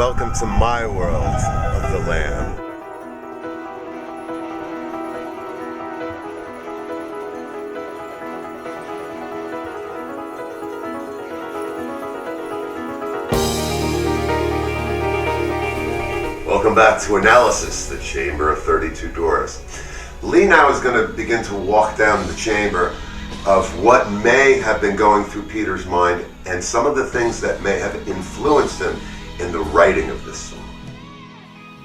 welcome to my world of the Lamb. Welcome back to Analysis, the Chamber of 32 Doors. Lee now is going to begin to walk down the chamber of what may have been going through Peter's mind and some of the things that may have influenced him in the writing of this song.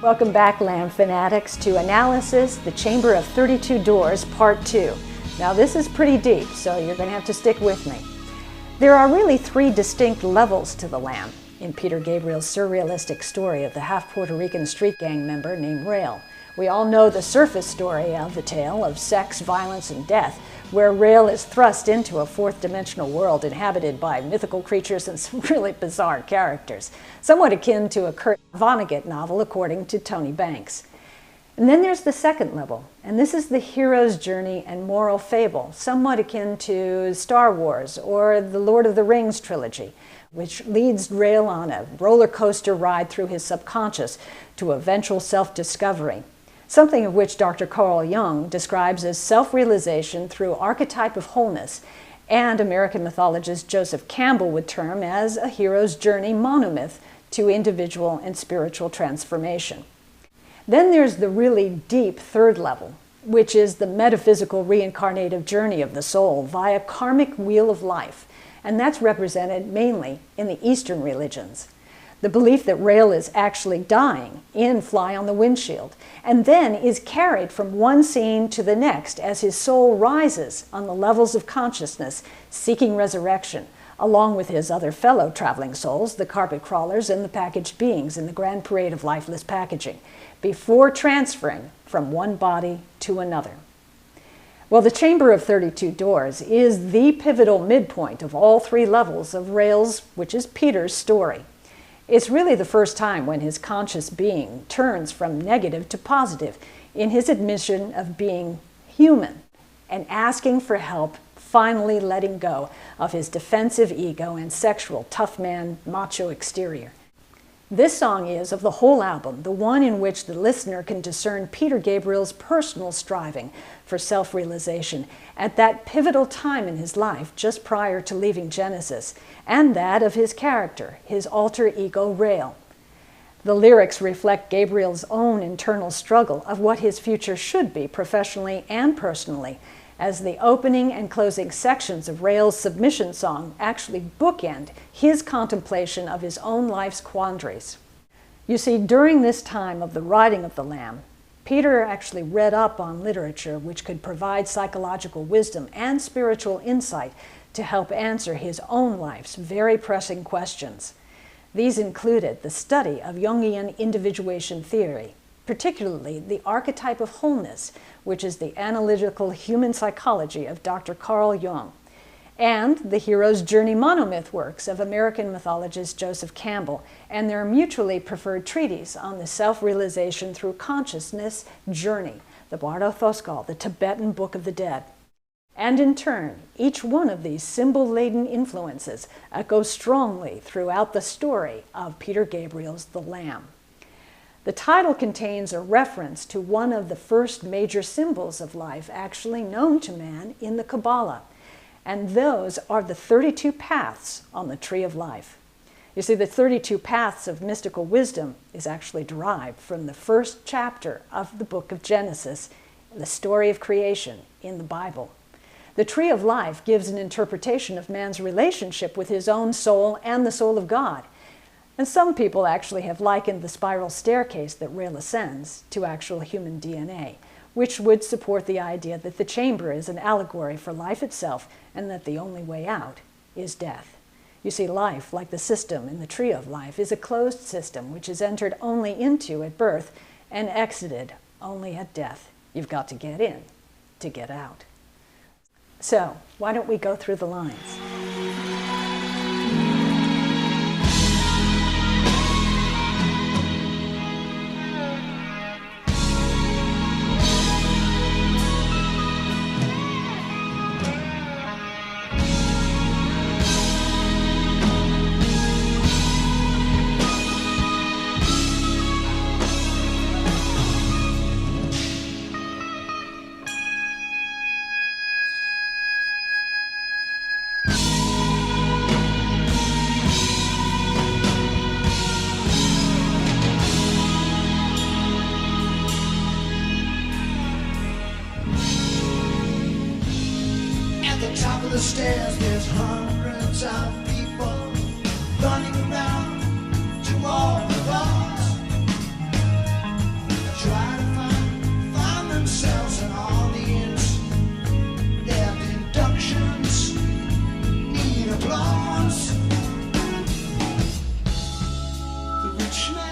Welcome back, Lamb fanatics, to Analysis, the Chamber of 32 Doors, Part 2. Now this is pretty deep, so you're going to have to stick with me. There are really three distinct levels to the Lamb in Peter Gabriel's surrealistic story of the half Puerto Rican street gang member named Rael. We all know the surface story of the tale of sex, violence, and death, where Rael is thrust into a fourth-dimensional world inhabited by mythical creatures and some really bizarre characters, somewhat akin to a Kurt Vonnegut novel, according to Tony Banks. And then there's the second level, and this is the hero's journey and moral fable, somewhat akin to Star Wars or the Lord of the Rings trilogy, which leads Rael on a roller coaster ride through his subconscious to eventual self-discovery, something of which Dr. Carl Jung describes as self-realization through archetype of wholeness, and American mythologist Joseph Campbell would term as a hero's journey monomyth to individual and spiritual transformation. Then there's the really deep third level, which is the metaphysical reincarnative journey of the soul via karmic wheel of life, and that's represented mainly in the Eastern religions. The belief that Rael is actually dying in Fly on the Windshield, and then is carried from one scene to the next as his soul rises on the levels of consciousness, seeking resurrection, along with his other fellow traveling souls, the carpet crawlers and the packaged beings in the grand parade of lifeless packaging, before transferring from one body to another. Well, the Chamber of 32 Doors is the pivotal midpoint of all three levels of Rael's, which is Peter's, story. It's really the first time when his conscious being turns from negative to positive in his admission of being human and asking for help, finally letting go of his defensive ego and sexual tough man macho exterior. This song is, of the whole album, the one in which the listener can discern Peter Gabriel's personal striving for self-realization at that pivotal time in his life just prior to leaving Genesis, and that of his character, his alter ego Rael. The lyrics reflect Gabriel's own internal struggle of what his future should be professionally and personally, as the opening and closing sections of Rael's submission song actually bookend his contemplation of his own life's quandaries. You see, during this time of the riding of the Lamb, Peter actually read up on literature which could provide psychological wisdom and spiritual insight to help answer his own life's very pressing questions. These included the study of Jungian individuation theory, particularly the archetype of wholeness, which is the analytical human psychology of Dr. Carl Jung, and the hero's journey monomyth works of American mythologist Joseph Campbell and their mutually preferred treatise on the self-realization through consciousness journey, the Bardo Thoskal, the Tibetan Book of the Dead. And in turn, each one of these symbol-laden influences echoes strongly throughout the story of Peter Gabriel's The Lamb. The title contains a reference to one of the first major symbols of life actually known to man in the Kabbalah, and those are the 32 paths on the Tree of Life. You see, the 32 paths of mystical wisdom is actually derived from the first chapter of the book of Genesis, the story of creation in the Bible. The Tree of Life gives an interpretation of man's relationship with his own soul and the soul of God. And some people actually have likened the spiral staircase that Rael ascends to actual human DNA, which would support the idea that the chamber is an allegory for life itself and that the only way out is death. You see, life, like the system in the Tree of Life, is a closed system which is entered only into at birth and exited only at death. You've got to get in to get out. So, why don't we go through the lines? top of the stairs, there's hundreds of people running around to all of us. Try to find themselves an audience. Their inductions need applause. The rich man